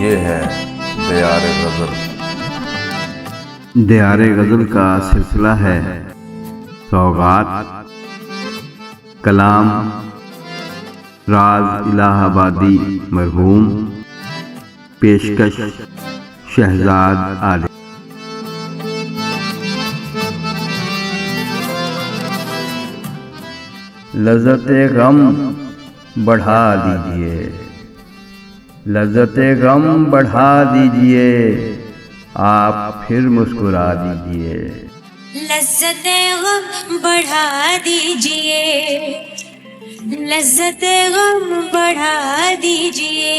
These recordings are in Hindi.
ये है दियारे गज़ल। दियारे गज़ल का सिलसिला है सौगात, कलाम राज इलाहाबादी मरहूम, पेशकश शहजाद आले। लज़्ज़ते गम बढ़ा दीजिए, लज़्ज़ते गम बढ़ा दीजिए, आप फिर मुस्कुरा दीजिए। लज़्ज़ते गम बढ़ा दीजिए, लज़्ज़ते गम बढ़ा दीजिए,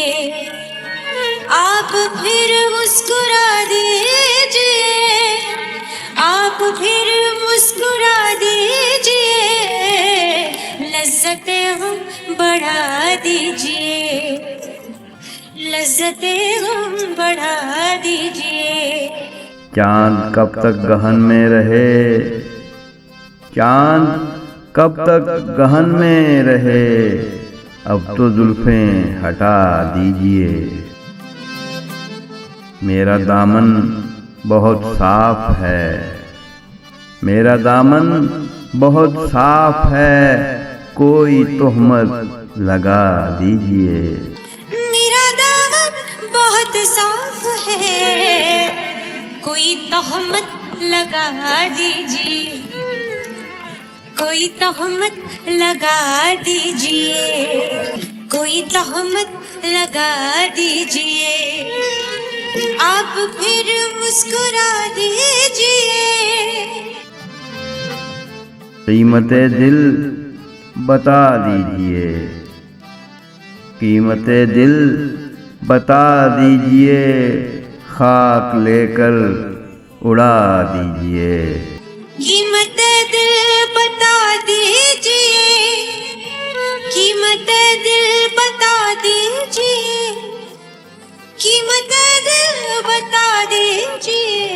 आप फिर मुस्कुरा दीजिए, आप फिर मुस्कुरा दीजिए। लज़्ज़ते गम बढ़ा दीजिए, लज़्ज़ते गम बढ़ा दीजिए। चांद कब तक गहन में रहे, चांद कब तक गहन में रहे, अब तो जुल्फें हटा दीजिए। मेरा दामन बहुत साफ है, मेरा दामन बहुत साफ है, कोई तोहमत लगा दीजिए। मेरा दामन बहुत साफ है, कोई तोहमत लगा दीजिए, कोई तोहमत लगा दीजिए, कोई तोहमत लगा दीजिए, आप फिर मुस्कुरा दीजिए। कीमते दिल बता दीजिए, कीमते दिल बता दीजिए, खाक लेकर उड़ा दीजिए। कीमत दिल बता दीजिए, कीमत दिल बता दीजिए, कीमत दिल बता दीजिए,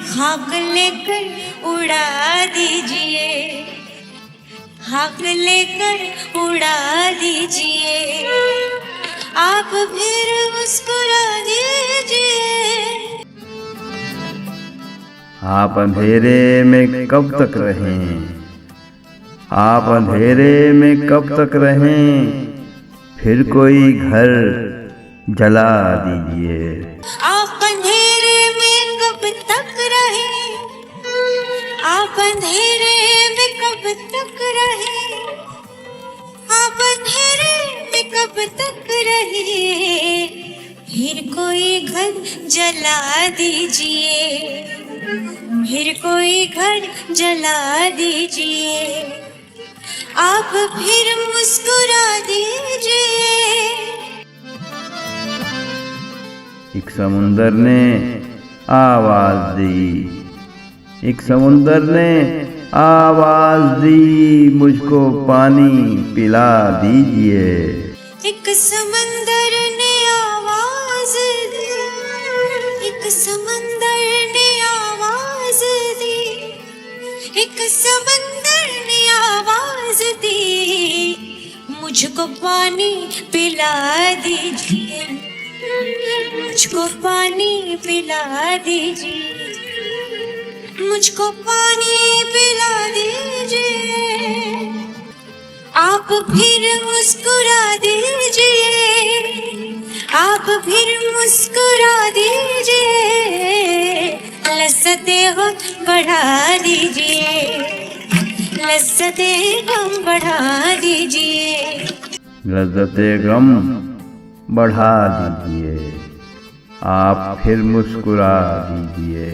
खाक लेकर उड़ा दीजिए, खाक लेकर उड़ा दीजिए, आप फिर मुस्कुरा दीजिए। आप अंधेरे में कब तक रहें, आप अंधेरे में कब तक रहें, फिर कोई घर जला दीजिए। आप अंधेरे में कब तक रहे, आप अंधेरे में कब तक रहे, आप अंधेरे में कब तक रहे, फिर कोई घर जला दीजिए, फिर कोई घर जला दीजिए, आप फिर मुस्कुरा दीजिए। एक समुंदर ने आवाज दी, एक समुंदर ने आवाज दी, मुझको पानी पिला दीजिए। एक समंदर ने आवाज दी, एक समंदर ने आवाज दी, एक समंदर ने आवाज दी, मुझको पानी पिला दीजिए, मुझको पानी पिला दीजिए, मुझको पानी पिला दीजिए, आप फिर मुस्कुरा दीजिए, आप फिर मुस्कुरा दीजिए। लज़्ज़ते गम बढ़ा दीजिए, लज़्ज़ते गम बढ़ा दीजिए। लज़्ज़ते गम बढ़ा दीजिए, आप फिर मुस्कुरा दीजिए।